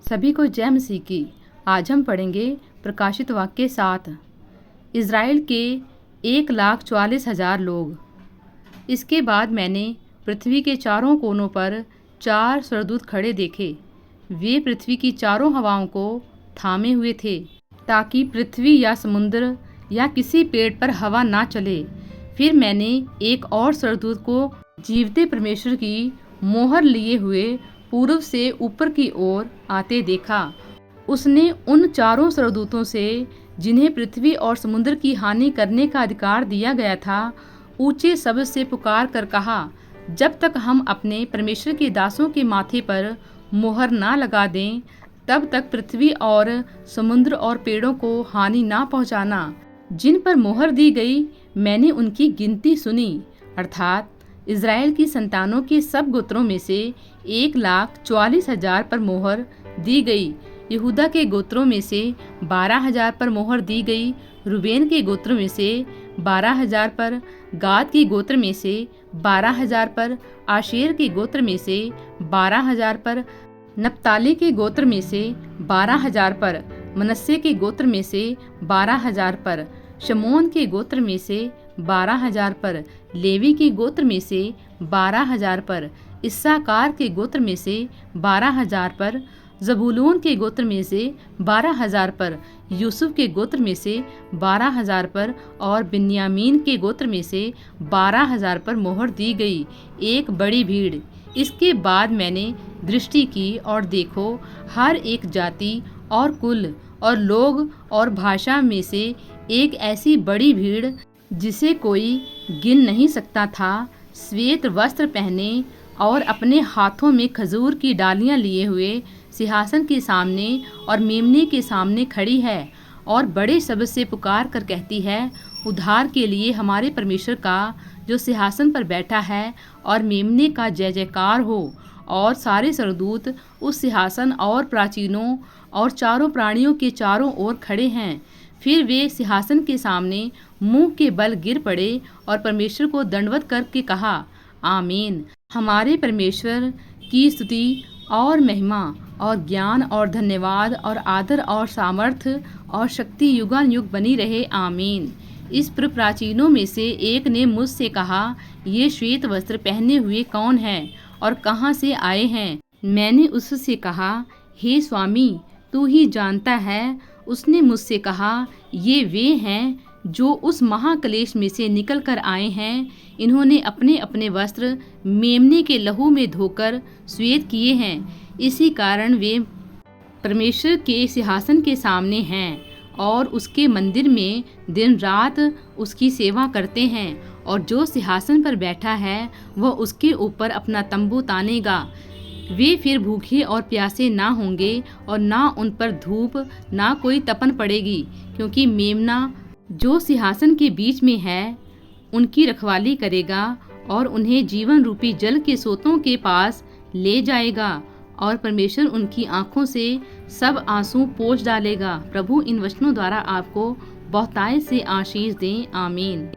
सभी को जय मसीह की। आज हम पढ़ेंगे प्रकाशित वाक्य 7। इज़राइल के 1,44,000 लोग। इसके बाद मैंने पृथ्वी के चारों कोनों पर 4 स्वर्गदूत खड़े देखे। वे पृथ्वी की चारों हवाओं को थामे हुए थे, ताकि पृथ्वी या समुद्र या किसी पेड़ पर हवा ना चले। फिर मैंने एक और स्वर्गदूत को जीवते परमेश्वर की मोहर लिए हुए पूर्व से ऊपर की ओर आते देखा। उसने उन चारों स्वर्गदूतों से, जिन्हें पृथ्वी और समुद्र की हानि करने का अधिकार दिया गया था, ऊंचे शब्द से पुकार कर कहा, जब तक हम अपने परमेश्वर के दासों के माथे पर मोहर ना लगा दें, तब तक पृथ्वी और समुद्र और पेड़ों को हानि ना पहुंचाना। जिन पर मोहर दी गई, मैंने उनकी गिनती सुनी, अर्थात इज़राइल की संतानों के सब गोत्रों में से 1,44,000 पर मोहर दी गई। यहूदा के गोत्रों में से 12,000 पर मोहर दी गई, रूबेन के गोत्र में से 12,000 पर, गाद के गोत्र में से 12,000 पर, आशेर के गोत्र में से 12,000 पर, नप्ताली के गोत्र में से 12,000 पर, मनस्से के गोत्र में से 12,000 पर, शमोन के गोत्र में से 12,000 पर, लेवी के गोत्र में से 12,000 पर, इस्साकार के गोत्र में से 12,000 पर, जबूलून के गोत्र में से 12,000 पर, यूसुफ के गोत्र में से 12,000 पर और बिन्यामीन के गोत्र में से 12,000 पर मोहर दी गई, एक बड़ी भीड़। इसके बाद मैंने दृष्टि की और देखो, हर एक जाति और कुल और लोग और भाषा में से एक ऐसी बड़ी भीड़ जिसे कोई गिन नहीं सकता था, श्वेत वस्त्र पहने और अपने हाथों में खजूर की डालियां लिए हुए सिंहासन के सामने और मेमने के सामने खड़ी है और बड़े शब्द से पुकार कर कहती है, उद्धार के लिए हमारे परमेश्वर का जो सिंहासन पर बैठा है और मेमने का जय जयकार हो। और सारे स्वर्गदूत उस सिंहासन और प्राचीनों और चारों प्राणियों के चारों ओर खड़े हैं। फिर वे सिंहासन के सामने मुंह के बल गिर पड़े और परमेश्वर को दंडवत करके कहा, आमीन। हमारे परमेश्वर की स्तुति और महिमा और ज्ञान और धन्यवाद और आदर और सामर्थ्य और शक्ति युगानुयुग बनी रहे, आमीन। इस प्राचीनों में से एक ने मुझसे कहा, ये श्वेत वस्त्र पहने हुए कौन है और कहाँ से आए हैं? मैंने उससे कहा, हे स्वामी, तू ही जानता है। उसने मुझसे कहा, ये वे हैं जो उस महाक्लेश में से निकल कर आए हैं। इन्होंने अपने अपने वस्त्र मेमने के लहू में धोकर श्वेत किए हैं। इसी कारण वे परमेश्वर के सिंहासन के सामने हैं और उसके मंदिर में दिन रात उसकी सेवा करते हैं। और जो सिंहासन पर बैठा है, वह उसके ऊपर अपना तंबू तानेगा। वे फिर भूखे और प्यासे ना होंगे और ना उन पर धूप ना कोई तपन पड़ेगी, क्योंकि मेमना जो सिंहासन के बीच में है उनकी रखवाली करेगा और उन्हें जीवन रूपी जल के सोतों के पास ले जाएगा और परमेश्वर उनकी आंखों से सब आंसू पोंछ डालेगा। प्रभु इन वचनों द्वारा आपको बहुतायत से आशीष दें, आमीन।